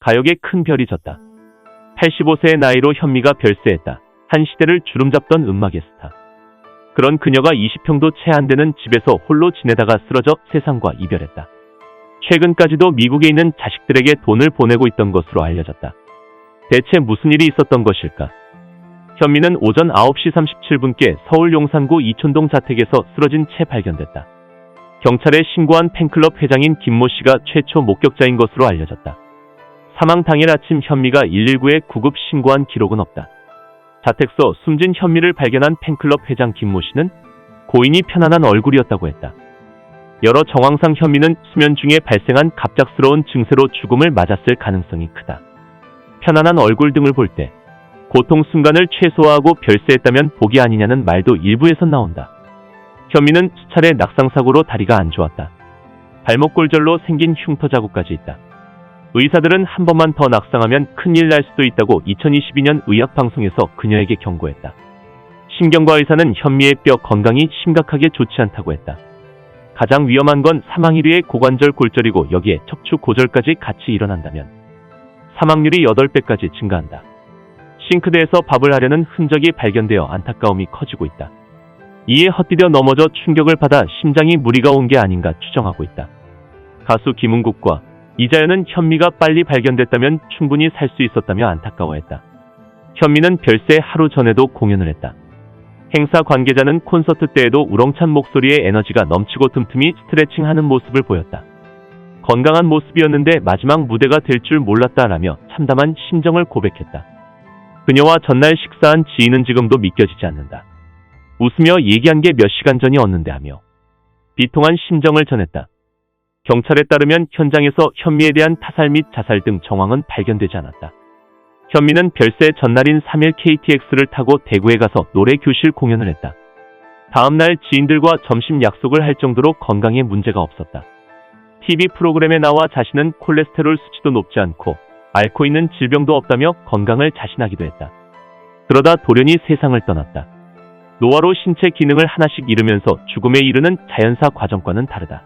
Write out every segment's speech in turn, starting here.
가요계 큰 별이 졌다. 85세의 나이로 현미가 별세했다. 한 시대를 주름잡던 음악의 스타. 그런 그녀가 20평도 채 안 되는 집에서 홀로 지내다가 쓰러져 세상과 이별했다. 최근까지도 미국에 있는 자식들에게 돈을 보내고 있던 것으로 알려졌다. 대체 무슨 일이 있었던 것일까? 현미는 오전 9시 37분께 서울 용산구 이촌동 자택에서 쓰러진 채 발견됐다. 경찰에 신고한 팬클럽 회장인 김모 씨가 최초 목격자인 것으로 알려졌다. 사망 당일 아침 현미가 119에 구급 신고한 기록은 없다. 자택서 숨진 현미를 발견한 팬클럽 회장 김모 씨는 고인이 편안한 얼굴이었다고 했다. 여러 정황상 현미는 수면 중에 발생한 갑작스러운 증세로 죽음을 맞았을 가능성이 크다. 편안한 얼굴 등을 볼 때 고통 순간을 최소화하고 별세했다면 복이 아니냐는 말도 일부에선 나온다. 현미는 수차례 낙상사고로 다리가 안 좋았다. 발목 골절로 생긴 흉터 자국까지 있다. 의사들은 한 번만 더 낙상하면 큰일 날 수도 있다고 2022년 의학방송에서 그녀에게 경고했다. 신경과 의사는 현미의 뼈 건강이 심각하게 좋지 않다고 했다. 가장 위험한 건 사망 1위의 고관절 골절이고 여기에 척추 고절까지 같이 일어난다면 사망률이 8배까지 증가한다. 싱크대에서 밥을 하려는 흔적이 발견되어 안타까움이 커지고 있다. 이에 헛디뎌 넘어져 충격을 받아 심장이 무리가 온 게 아닌가 추정하고 있다. 가수 김은국과 이자연은 현미가 빨리 발견됐다면 충분히 살 수 있었다며 안타까워했다. 현미는 별세 하루 전에도 공연을 했다. 행사 관계자는 콘서트 때에도 우렁찬 목소리에 에너지가 넘치고 틈틈이 스트레칭하는 모습을 보였다. 건강한 모습이었는데 마지막 무대가 될 줄 몰랐다라며 참담한 심정을 고백했다. 그녀와 전날 식사한 지인은 지금도 믿겨지지 않는다. 웃으며 얘기한 게 몇 시간 전이었는데 하며 비통한 심정을 전했다. 경찰에 따르면 현장에서 현미에 대한 타살 및 자살 등 정황은 발견되지 않았다. 현미는 별세 전날인 3일 KTX를 타고 대구에 가서 노래 교실 공연을 했다. 다음날 지인들과 점심 약속을 할 정도로 건강에 문제가 없었다. TV 프로그램에 나와 자신은 콜레스테롤 수치도 높지 않고 앓고 있는 질병도 없다며 건강을 자신하기도 했다. 그러다 돌연히 세상을 떠났다. 노화로 신체 기능을 하나씩 잃으면서 죽음에 이르는 자연사 과정과는 다르다.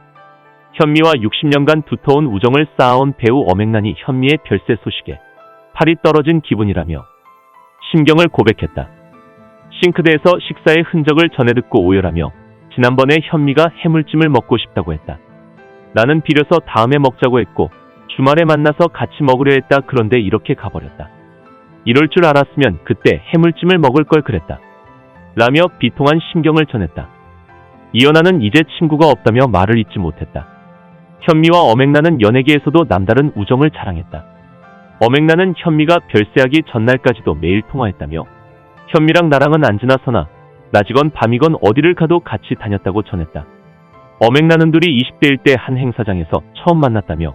현미와 60년간 두터운 우정을 쌓아온 배우 엄앵란이 현미의 별세 소식에 팔이 떨어진 기분이라며 심경을 고백했다. 싱크대에서 식사의 흔적을 전해 듣고 오열하며 지난번에 현미가 해물찜을 먹고 싶다고 했다. 나는 비려서 다음에 먹자고 했고 주말에 만나서 같이 먹으려 했다. 그런데 이렇게 가버렸다. 이럴 줄 알았으면 그때 해물찜을 먹을 걸 그랬다. 라며 비통한 심경을 전했다. 이연아는 이제 친구가 없다며 말을 잇지 못했다. 현미와 엄앵란은 연예계에서도 남다른 우정을 자랑했다. 엄앵란은 현미가 별세하기 전날까지도 매일 통화했다며 현미랑 나랑은 안 지나서나 낮이건 밤이건 어디를 가도 같이 다녔다고 전했다. 엄앵란은 둘이 20대일 때 한 행사장에서 처음 만났다며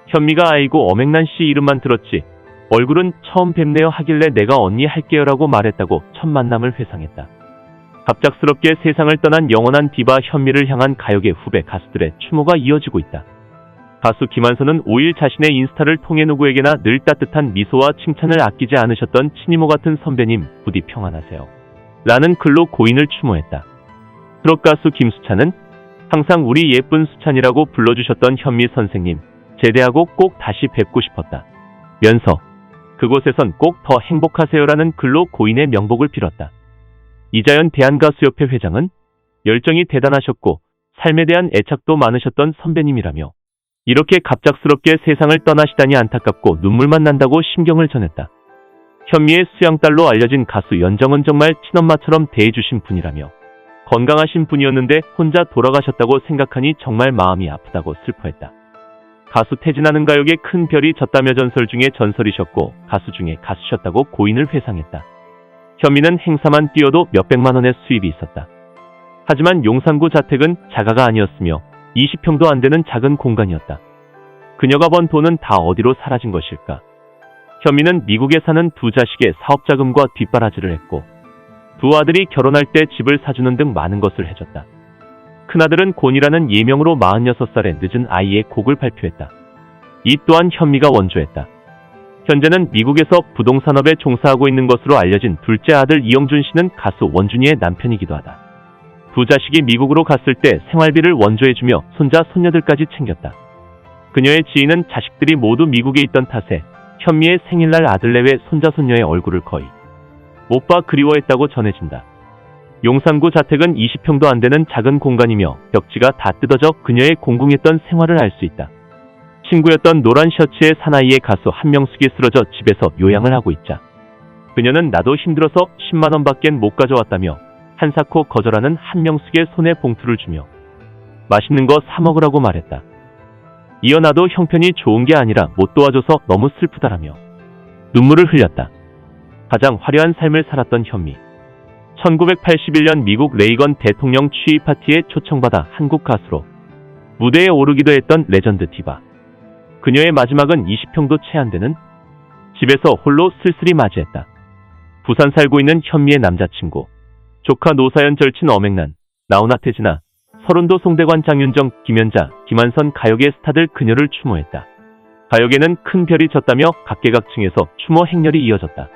현미가 아이고 엄앵란 씨 이름만 들었지 얼굴은 처음 뵙네요 하길래 내가 언니 할게요라고 말했다고 첫 만남을 회상했다. 갑작스럽게 세상을 떠난 영원한 디바 현미를 향한 가요계 후배 가수들의 추모가 이어지고 있다. 가수 김한선은 5일 자신의 인스타를 통해 누구에게나 늘 따뜻한 미소와 칭찬을 아끼지 않으셨던 친이모 같은 선배님 부디 평안하세요 라는 글로 고인을 추모했다. 트롯 가수 김수찬은 항상 우리 예쁜 수찬이라고 불러주셨던 현미 선생님 제대하고 꼭 다시 뵙고 싶었다 면서 그곳에선 꼭 더 행복하세요라는 글로 고인의 명복을 빌었다. 이자연 대한가수협회 회장은 열정이 대단하셨고 삶에 대한 애착도 많으셨던 선배님이라며 이렇게 갑작스럽게 세상을 떠나시다니 안타깝고 눈물만 난다고 심경을 전했다. 현미의 수양딸로 알려진 가수 연정은 정말 친엄마처럼 대해주신 분이라며 건강하신 분이었는데 혼자 돌아가셨다고 생각하니 정말 마음이 아프다고 슬퍼했다. 가수 태진아는 가요계 큰 별이 졌다며 전설 중에 전설이셨고 가수 중에 가수셨다고 고인을 회상했다. 현미는 행사만 뛰어도 몇백만 원의 수입이 있었다. 하지만 용산구 자택은 자가가 아니었으며 20평도 안 되는 작은 공간이었다. 그녀가 번 돈은 다 어디로 사라진 것일까? 현미는 미국에 사는 두 자식의 사업 자금과 뒷바라지를 했고 두 아들이 결혼할 때 집을 사주는 등 많은 것을 해줬다. 큰아들은 곤이라는 예명으로 46살의 늦은 아이의 곡을 발표했다. 이 또한 현미가 원조했다. 현재는 미국에서 부동산업에 종사하고 있는 것으로 알려진 둘째 아들 이영준 씨는 가수 원준이의 남편이기도 하다. 두 자식이 미국으로 갔을 때 생활비를 원조해주며 손자 손녀들까지 챙겼다. 그녀의 지인은 자식들이 모두 미국에 있던 탓에 현미의 생일날 아들 내외 손자 손녀의 얼굴을 거의 못 봐 그리워했다고 전해진다. 용산구 자택은 20평도 안 되는 작은 공간이며 벽지가 다 뜯어져 그녀의 공공했던 생활을 알 수 있다. 친구였던 노란 셔츠의 사나이의 가수 한명숙이 쓰러져 집에서 요양을 하고 있자 그녀는 나도 힘들어서 10만 원밖엔 못 가져왔다며 한사코 거절하는 한명숙의 손에 봉투를 주며 맛있는 거 사 먹으라고 말했다. 이어 나도 형편이 좋은 게 아니라 못 도와줘서 너무 슬프다라며 눈물을 흘렸다. 가장 화려한 삶을 살았던 현미. 1981년 미국 레이건 대통령 취위 파티에 초청받아 한국 가수로 무대에 오르기도 했던 레전드 디바. 그녀의 마지막은 20평도 채 안 되는 집에서 홀로 쓸쓸히 맞이했다. 부산 살고 있는 현미의 남자친구, 조카 노사연 절친 엄앵란, 나훈아 태진아, 서른도 송대관 장윤정, 김연자, 김한선 가요계 스타들 그녀를 추모했다. 가요계는 큰 별이 졌다며 각계각층에서 추모 행렬이 이어졌다.